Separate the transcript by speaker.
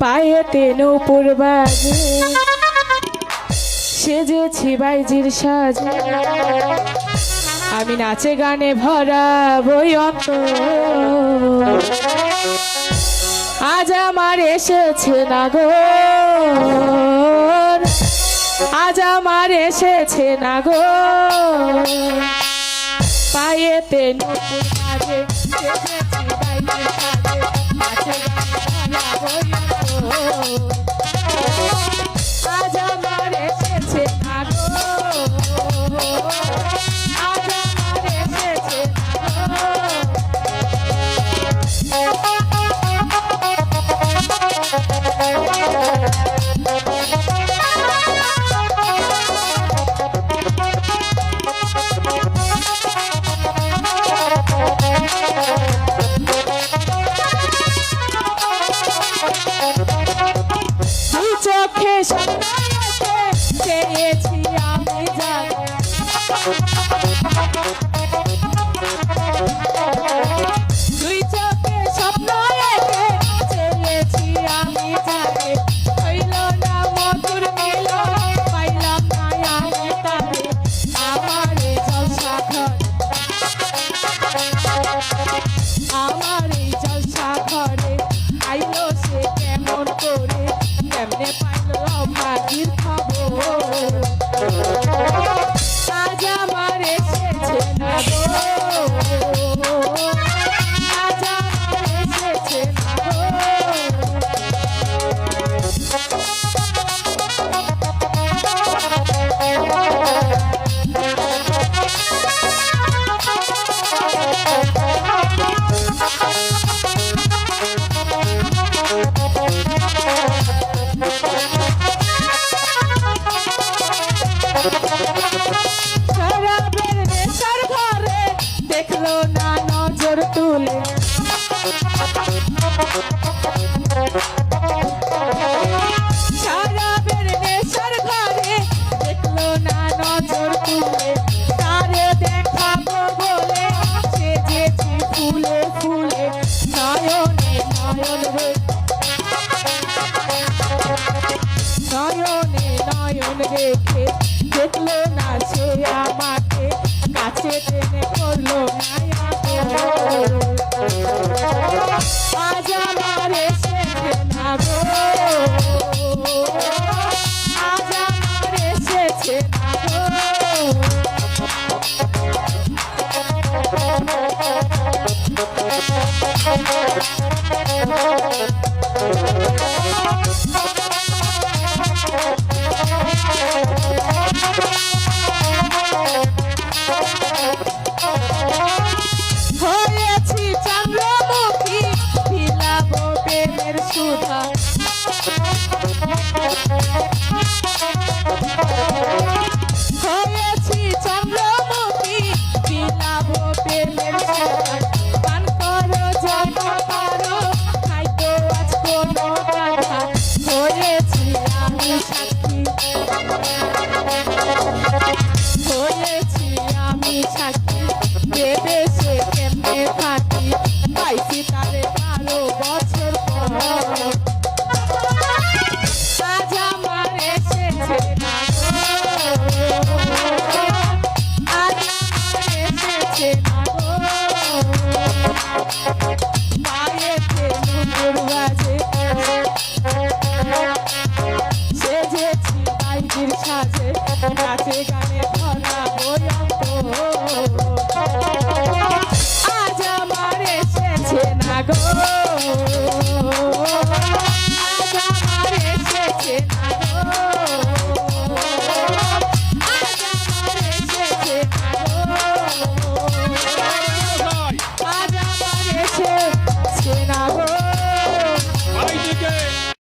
Speaker 1: পায়েতে নূপুর বাজে সেজেছি বাইজির সাজে আমি নাচে গানে ভরা বই অন্তর আজ আমার এসেছে নাগর আজ আমার এসেছে নাগর পায়েতে নূপুর বাজে সেজেছি বাইজির সাজে নাচে গানে ভরা বই অন্তর আজ আমার এসেছে নাগর আজ আমার এসেছে চোখে চেয়েছি আমি জানি দুই চোখে স্বপ্ন এঁকে চেয়েছি আমি জানি হইল না মধুর মিলন পাইলাম না আমি তারে আমার এই জলসা ঘর আমার এই জলসা ঘরে আইলো সে কেমন করে কেমনে পাইল ভাগির খবর আজ আমার এসেছে না গো আজ আমার এসেছে না গো শরাবের নেশার ঘরে দেখলো না নজর তুলে শরাবের নেশার ঘরে দেখলো না নজর তুলে তারে দেখাবো বলে সেজেছি ফুলে ফুলে নয়নে নয়ন রে নয়নে নয়ন রেখে দেখলো না সে আমাকে কাছে টেনে করলো আজ আমার এসেছে না গো আজ আমার এসেছে না গো হয়েছি চন্দ্রমুখী বিলাবো প্রেমের সুধা হয়েছি চন্দ্র